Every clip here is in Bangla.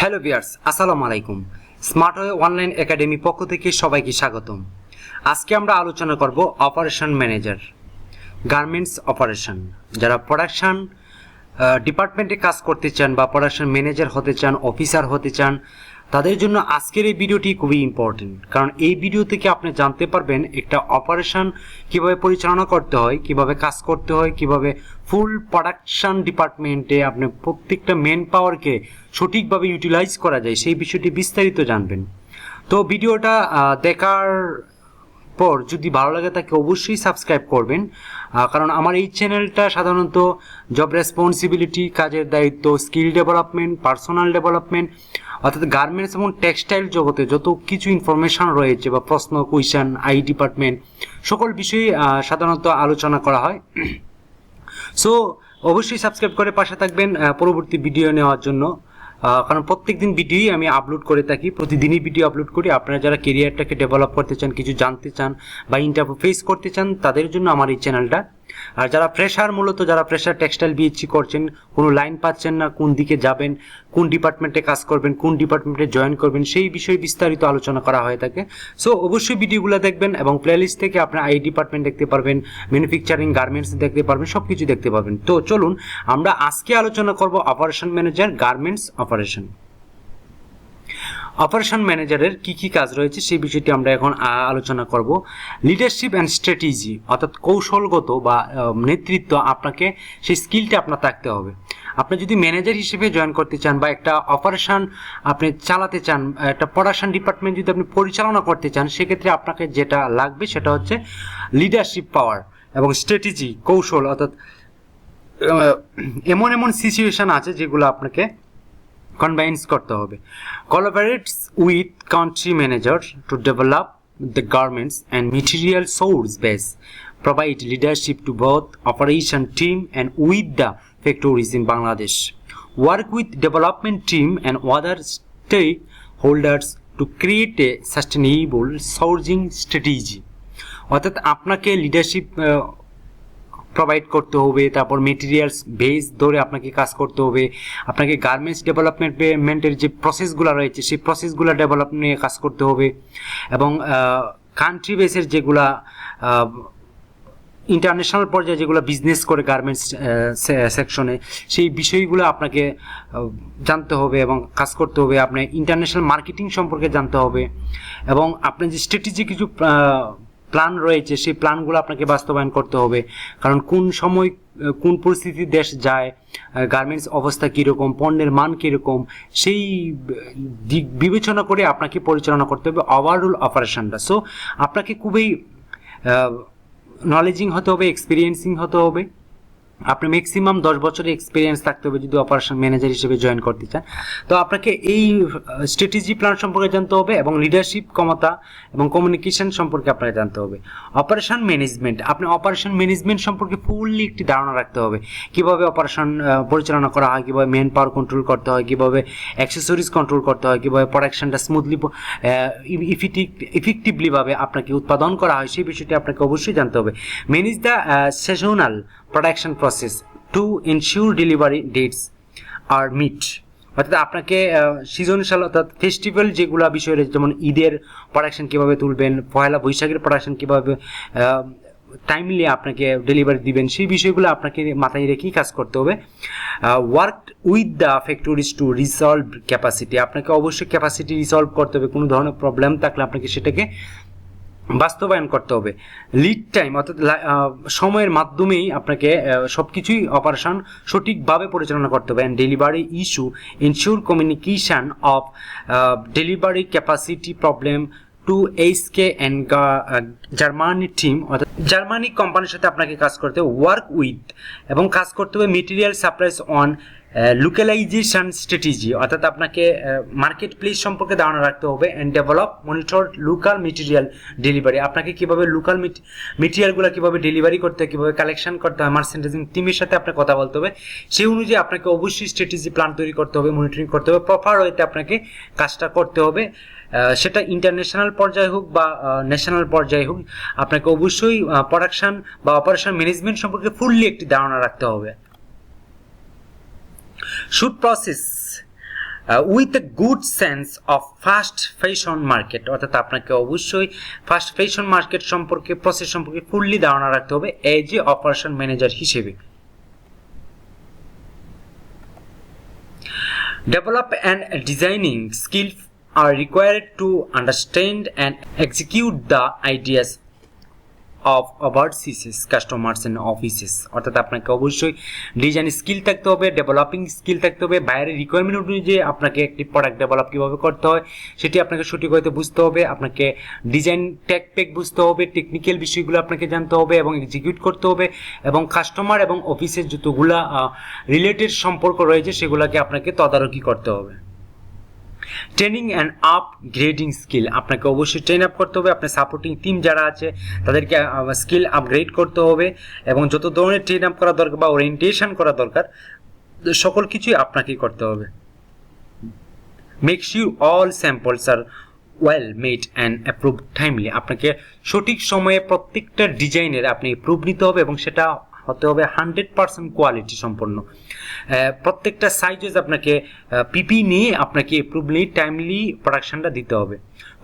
হ্যালো ভিউয়ার্স, আসসালামু আলাইকুম। স্মার্ট ওয়ে অনলাইন একাডেমি পক্ষ থেকে সবাইকে স্বাগতম। আজকে আমরা আলোচনা করব অপারেশন ম্যানেজার, গার্মেন্টস অপারেশন। যারা প্রোডাকশন ডিপার্টমেন্টে কাজ করতে চান বা প্রোডাকশন ম্যানেজার হতে চান, অফিসার হতে চান, তাদের জন্য আজকের এই ভিডিওটি খুবই ইম্পর্টেন্ট। কারণ এই ভিডিও থেকে আপনি জানতে পারবেন একটা অপারেশন কিভাবে পরিচালনা করতে হয়, কিভাবে কাজ করতে হয়, কিভাবে ফুল প্রোডাকশন ডিপার্টমেন্টে আপনি প্রত্যেকটা মেন পাওয়ারকে সঠিকভাবে ইউটিলাইজ করা যায়, সেই বিষয়টি বিস্তারিত জানবেন। তো ভিডিওটা দেখার পর যদি ভালো লাগে তাকে অবশ্যই সাবস্ক্রাইব করবেন, কারণ আমার এই চ্যানেলটা সাধারণত জব রেসপন্সিবিলিটি, কাজের দায়িত্ব, স্কিল ডেভেলপমেন্ট, পার্সোনাল ডেভেলপমেন্ট, অর্থাৎ গার্মেন্টস এবং টেক্সটাইল জগতে যত কিছু ইনফরমেশন রয়েছে বা প্রশ্ন, কুইশন, আই ডিপার্টমেন্ট, সকল বিষয়ে সাধারণত আলোচনা করা হয়। সো অবশ্যই সাবস্ক্রাইব করে পাশে থাকবেন পরবর্তী ভিডিও নেওয়ার জন্য, কারণ প্রত্যেক দিন ভিডিওই আমি আপলোড করে থাকি, প্রতিদিনই ভিডিও আপলোড করি। আপনারা যারা কেরিয়ারটাকে ডেভেলপ করতে চান, কিছু জানতে চান বা ইন্টারভিউ ফেস করতে চান, তাদের জন্য আমার এই চ্যানেলটা। আর যারা ফ্রেশার, মূলত যারা ফ্রেশার টেক্সটাইল বিএসসি করছেন, কোনো লাইন পাচ্ছেন না, কোন দিকে যাবেন, কোন ডিপার্টমেন্টে কাজ করবেন, কোন ডিপার্টমেন্টে জয়েন করবেন, সেই বিষয়ে বিস্তারিত আলোচনা করা হয়ে থাকে। সো অবশ্যই ভিডিওগুলো দেখবেন এবং প্লেলিস্ট থেকে আপনার আই ডিপার্টমেন্ট দেখতে পারবেন, ম্যানুফ্যাকচারিং, গার্মেন্টস দেখতে পারবেন, সব কিছু দেখতে পারবেন। তো চলুন আমরা আজকে আলোচনা করব operation manager, garments operation. Operation ম্যানেজারের কি কি কাজ রয়েছে সেই বিষয়টি আমরা এখন আলোচনা করব। লিডারশিপ অ্যান্ড স্ট্র্যাটেজি, অর্থাৎ কৌশলগত বা নেতৃত্ব, আপনাকে সেই স্কিলটা আপনার থাকতে হবে। আপনি যদি ম্যানেজার হিসেবে জয়েন করতে চান বা একটা অপারেশন আপনি চালাতে চান, একটা প্রোডাকশন ডিপার্টমেন্ট যদি আপনি পরিচালনা করতে চান, সেক্ষেত্রে আপনাকে যেটা লাগবে সেটা হচ্ছে লিডারশিপ পাওয়ার এবং স্ট্র্যাটেজি, কৌশল। অর্থাৎ এমন এমন সিচুয়েশন আছে যেগুলো আপনাকে কনভিন্স করতে হবে। Collaborates with country managers to develop the garments and material source base, provide leadership to both operation team and with the factories in Bangladesh, work with development team and other stakeholders to create a sustainable sourcing strategy। অর্থাৎ আপনাকে লিডারশিপ প্রোভাইড করতে হবে, তারপর মেটেরিয়ালস বেস ধরে আপনাকে কাজ করতে হবে, আপনাকে গার্মেন্টস ডেভেলপমেন্টের যে প্রসেসগুলো রয়েছে সেই প্রসেসগুলো ডেভেলপ নিয়ে কাজ করতে হবে, এবং কান্ট্রি বেসের যেগুলা ইন্টারন্যাশনাল পর্যায়ে যেগুলো বিজনেস করে গার্মেন্টস সেকশনে, সেই বিষয়গুলো আপনাকে জানতে হবে এবং কাজ করতে হবে। আপনার ইন্টারন্যাশনাল মার্কেটিং সম্পর্কে জানতে হবে, এবং আপনার যে স্ট্র্যাটেজি কিছু প্ল্যান রয়েছে সেই প্ল্যানগুলো আপনাকে বাস্তবায়ন করতে হবে। কারণ কোন সময় কোন পরিস্থিতি দেশ যায়, গার্মেন্টস অবস্থা কীরকম, পণ্যের মান কীরকম, সেই দিক বিবেচনা করে আপনাকে পরিচালনা করতে হবে ওভারঅল অপারেশনটা। সো আপনাকে খুবই নলেজিং হতে হবে, এক্সপিরিয়েন্সিং হতে হবে। আপনি ম্যাক্সিমাম 10 বছরের এক্সপিরিয়েন্স থাকতে হবে যদি অপারেশন ম্যানেজার হিসেবে জয়েন করতে চান। তো আপনাকে এই স্ট্র্যাটেজি প্ল্যান সম্পর্কে জানতে হবে এবং লিডারশিপ ক্ষমতা এবং কমিউনিকেশন সম্পর্কে আপনাকে জানতে হবে। অপারেশন ম্যানেজমেন্ট, আপনি অপারেশন ম্যানেজমেন্ট সম্পর্কে ফুললি একটি ধারণা রাখতে হবে, কীভাবে অপারেশন পরিচালনা করা হয়, কীভাবে ম্যান পাওয়ার কন্ট্রোল করতে হয়, কীভাবে অ্যাক্সেসরিজ কন্ট্রোল করতে হয়, কীভাবে প্রোডাকশনটা স্মুথলি ইফেক্টিভলিভাবে আপনাকে উৎপাদন করা হয়, সেই বিষয়টি আপনাকে অবশ্যই জানতে হবে। Manage the seasonal production process to ensure delivery dates are met, অর্থাৎ আপনাকে সিজনশাল অর্থাৎ ফেস্টিভ্যাল যেগুলো বিষয় রয়েছে, যেমন ঈদের প্রোডাকশন কীভাবে তুলবেন, পয়লা বৈশাখের প্রোডাকশন কীভাবে টাইমলি আপনাকে ডেলিভারি দিবেন, সেই বিষয়গুলো আপনাকে মাথায় রেখেই কাজ করতে হবে। Work with the factories two resolve capacity, আপনাকে অবশ্যই ক্যাপাসিটি রিসলভ করতে হবে। কোনো ধরনের প্রবলেম থাকলে আপনাকে সেটাকে বাস্তবায়ন করতে হবে। লিড টাইম, অর্থাৎ সময়ের মাধ্যমেই আপনাকে সব কিছুই অপারেশন সঠিকভাবে পরিচালনা করতে হবে। And delivery issue, ensure communication of delivery capacity problem to HK and Germany team, অর্থাৎ জার্মানি কোম্পানির সাথে আপনাকে কাজ করতে হবে। ওয়ার্ক উইথ এবং কাজ করতে হবে material supplies on localisation strategy, অর্থাৎ আপনাকে মার্কেট প্লেস সম্পর্কে ধারণা রাখতে হবে। And develop monitor local material delivery, আপনাকে কীভাবে লোকাল মেটেরিয়ালগুলো কীভাবে ডেলিভারি করতে হয়, কীভাবে কালেকশন করতে হয়, মার্চেন্ডাইজিং টিমের সাথে আপনাকে কথা বলতে হবে। সেই অনুযায়ী আপনাকে অবশ্যই স্ট্র্যাটেজি প্ল্যান তৈরি করতে হবে, মনিটরিং করতে হবে, প্রপার ওয়েতে আপনাকে কাজটা করতে হবে। সেটা ইন্টারন্যাশনাল পর্যায়ে হোক বা ন্যাশনাল পর্যায়ে হোক, আপনাকে অবশ্যই প্রোডাকশন বা অপারেশন ম্যানেজমেন্ট সম্পর্কে ফুললি একটি ধারণা রাখতে হবে। Should process with a good sense of fast fashion market, অর্থাৎ আপনাকে অবশ্যই ফাস্ট ফ্যাশন মার্কেট সম্পর্কে, প্রসেস সম্পর্কে ফুললি ধারণা রাখতে হবে এজ এ অপারেশন ম্যানেজার হিসেবে। Develop and designing skills are required to understand and execute the ideas of overseas customers and offices, অর্থাৎ আপনাকে অবশ্যই ডিজাইন স্কিল থাকতে হবে, ডেভেলপিং স্কিল থাকতে হবে, বাইরের রিকোয়ারমেন্ট অনুযায়ী আপনাকে একটি প্রোডাক্ট ডেভেলপ কীভাবে করতে হয় সেটি আপনাকে সঠিকভাবে বুঝতে হবে, আপনাকে ডিজাইন টেক বুঝতে হবে, টেকনিক্যাল বিষয়গুলো আপনাকে জানতে হবে এবং এক্সিকিউট করতে হবে, এবং কাস্টমার এবং অফিসের যতগুলা রিলেটেড সম্পর্ক রয়েছে সেগুলোকে আপনাকে তদারকি করতে হবে। ট্রেনিং অ্যান্ড আপগ্রেডিং স্কিল, আপনাকে অবশ্যই ট্রেন আপ করতে হবে, আপনার সাপোর্টিং টিম যারা আছে তাদেরকে স্কিল আপগ্রেড করতে হবে, এবং যত ধরনের ট্রেন আপ করা দরকার বা ওরিয়েন্টেশন করা দরকার সকল কিছুই আপনাকেই করতে হবে। Make sure all samples are well made and approve timely, আপনাকে সঠিক সময়ে প্রত্যেকটা ডিজাইনের আপনি অ্যাপ্রুভ নিতে হবে এবং সেটা হতে হবে 100% কোয়ালিটি সম্পন্ন। প্রত্যেকটা সাইজেস আপনাকে পিপি নিয়ে আপনাকে অ্যাপ্রুভলি টাইমলি প্রোডাকশনটা দিতে হবে।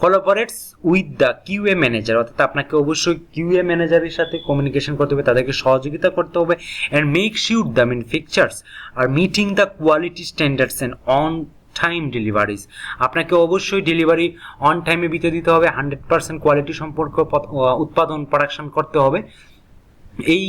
কোলাবোরেটস উইথ দ্য কিউএ ম্যানেজার, অর্থাৎ আপনাকে অবশ্যই কিউএ ম্যানেজারের সাথে কমিউনিকেশন করতে হবে, তাদেরকে সহযোগিতা করতে হবে। And make sure the manufacturers are meeting the quality standards and on time deliveries, আপনাকে অবশ্যই ডেলিভারি অন টাইমে ভিতরে দিতে হবে, 100% কোয়ালিটি সম্পর্ক উৎপাদন প্রোডাকশন করতে হবে। এই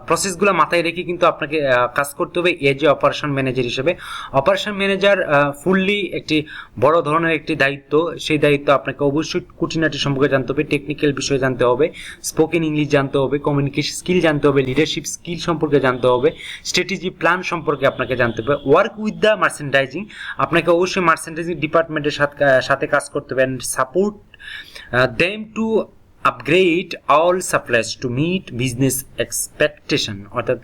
প্রসেসগুলো মাথায় রেখে কিন্তু আপনাকে কাজ করতে হবে এজ এ অপারেশন ম্যানেজার হিসেবে। অপারেশন ম্যানেজার ফুললি একটি বড় ধরনের একটি দায়িত্ব, সেই দায়িত্ব আপনাকে অবশ্যই খুঁটিনাটি সম্পর্কে জানতে হবে, টেকনিক্যাল বিষয়ে জানতে হবে, স্পোকেন ইংলিশ জানতে হবে, কমিউনিকেশন স্কিল জানতে হবে, লিডারশিপ স্কিল সম্পর্কে জানতে হবে, স্ট্র্যাটেজি প্ল্যান সম্পর্কে আপনাকে জানতে হবে। ওয়ার্ক উইথ দ্য মার্চেন্ডাইজিং, আপনাকে অবশ্যই মার্চেন্ডাইজিং ডিপার্টমেন্টের সাথে কাজ করতে হবে। And support them to upgrade all supplies to meet business expectation, অর্থাৎ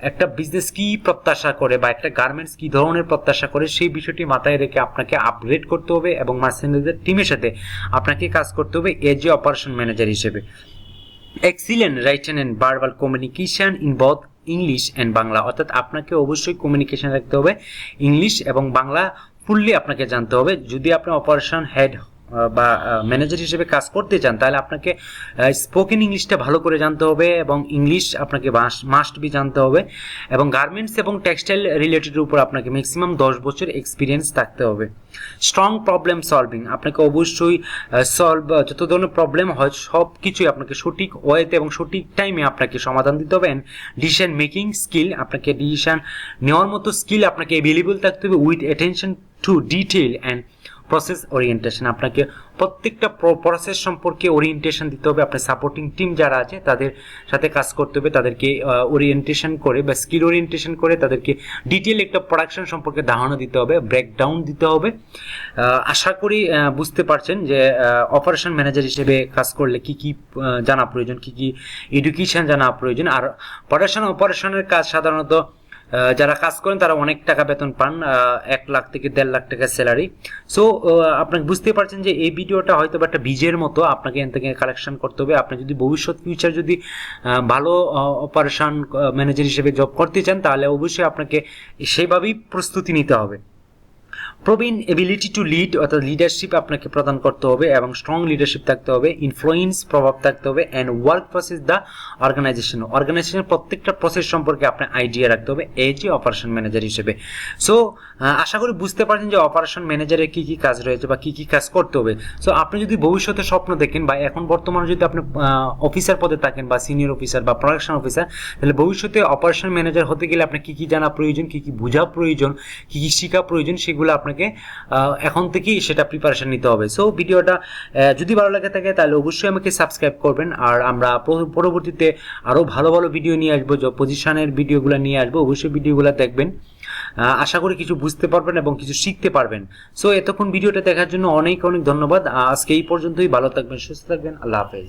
একটা বিজনেস কি প্রত্যাশা করে বা একটা গার্মেন্টস কি ধরনের প্রত্যাশা করে সেই বিষয়টি মাথায় রেখে আপনাকে আপগ্রেড করতে হবে এবং মার্চেন্ডাইজার টিমের সাথে আপনাকে কাজ করতে হবে এজ এ অপারেশন ম্যানেজার হিসেবে। Excellent written and verbal communication in both English and Bangla, অর্থাৎ আপনাকে অবশ্যই কমিউনিকেশন রাখতে হবে, ইংলিশ এবং বাংলা ফুললি আপনাকে জানতে হবে। যদি আপনি অপারেশন হেড বা ম্যানেজার হিসেবে কাজ করতে চান তাহলে আপনাকে স্পোকেন ইংলিশটা ভালো করে জানতে হবে এবং ইংলিশ আপনাকে মাস্ট বি জানতে হবে, এবং গার্মেন্টস এবং টেক্সটাইল রিলেটেডের উপর আপনাকে ম্যাক্সিমাম 10 বছর এক্সপিরিয়েন্স থাকতে হবে। স্ট্রং প্রবলেম সলভিং, আপনাকে অবশ্যই যত ধরনের প্রবলেম হয় সব কিছুই আপনাকে সঠিক ওয়েতে এবং সঠিক টাইমে আপনাকে সমাধান দিতে হবে। অ্যান্ড ডিসিশন মেকিং স্কিল, আপনাকে ডিসিশন নেওয়ার মতো স্কিল আপনাকে অ্যাভেলেবল থাকতে হবে with attention to detail and process orientation, আপনাকে প্রত্যেকটা প্রসেস সম্পর্কে ওরিয়েন্টেশন দিতে হবে। আপনার সাপোর্টিং টিম যারা আছে তাদের সাথে কাজ করতে হবে, তাদেরকে ওরিয়েন্টেশন করে বা স্কিল ওরিয়েন্টেশন করে তাদেরকে ডিটেল একটা প্রোডাকশন সম্পর্কে ধারণা দিতে হবে, ব্রেকডাউন দিতে হবে। আশা করি বুঝতে পারছেন যে অপারেশন ম্যানেজার হিসেবে কাজ করলে কি কি জানা প্রয়োজন, কি কি এডুকেশন জানা প্রয়োজন। আর অপারেশনের কাজ সাধারণত যারা কাজ করেন তারা অনেক টাকা বেতন পান, 1 লাখ থেকে 1.5 লাখ টাকা স্যালারি। সো আপনাকে বুঝতে পারছেন যে এই ভিডিওটা হয়তো একটা বীজের মতো, আপনাকে এখান থেকে কালেকশন করতে হবে। আপনি যদি ভবিষ্যৎ ফিউচার যদি ভালো অপারেশন ম্যানেজার হিসেবে জব করতে চান তাহলে অবশ্যই আপনাকে সেইভাবেই প্রস্তুতি নিতে হবে। প্রবীণ এবিলিটি টু লিড, অর্থাৎ লিডারশিপ আপনাকে প্রদান করতে হবে এবং স্ট্রং লিডারশিপ থাকতে হবে, ইনফ্লুয়েন্স প্রভাব থাকতে হবে। অ্যান্ড ওয়ার্ক প্রসেস দ্য অর্গানাইজেশনের প্রত্যেকটা প্রসেস সম্পর্কে আপনার আইডিয়া রাখতে হবে এজ এ অপারেশন ম্যানেজার হিসেবে। সো আশা করি বুঝতে পারছেন যে অপারেশন ম্যানেজারের কী কী কাজ রয়েছে বা কী কী কাজ করতে হবে। সো আপনি যদি ভবিষ্যতে স্বপ্ন দেখেন বা এখন বর্তমানে যদি আপনি অফিসার পদে থাকেন বা সিনিয়র অফিসার বা প্রোডাকশন অফিসার, তাহলে ভবিষ্যতে অপারেশন ম্যানেজার হতে গেলে আপনার কী কী জানা প্রয়োজন, কী কী বোঝা প্রয়োজন, কী কী শেখা প্রয়োজন, সেগুলো আপনাকে এখন থেকেই সেটা প্রিপারেশন নিতে হবে। সো ভিডিওটা যদি ভালো লাগে থাকে তাহলে অবশ্যই আমাকে সাবস্ক্রাইব করবেন, আর আমরা পরবর্তীতে আরও ভালো ভালো ভিডিও নিয়ে আসবো, পজিশনের ভিডিওগুলো নিয়ে আসবো, অবশ্যই ভিডিওগুলো দেখবেন। আশা করি কিছু বুঝতে পারবেন এবং কিছু শিখতে পারবেন। সো এতক্ষণ ভিডিওটা দেখার জন্য অনেক অনেক ধন্যবাদ। আজকে এই পর্যন্তই, ভালো থাকবেন, সুস্থ থাকবেন, আল্লাহ হাফেজ।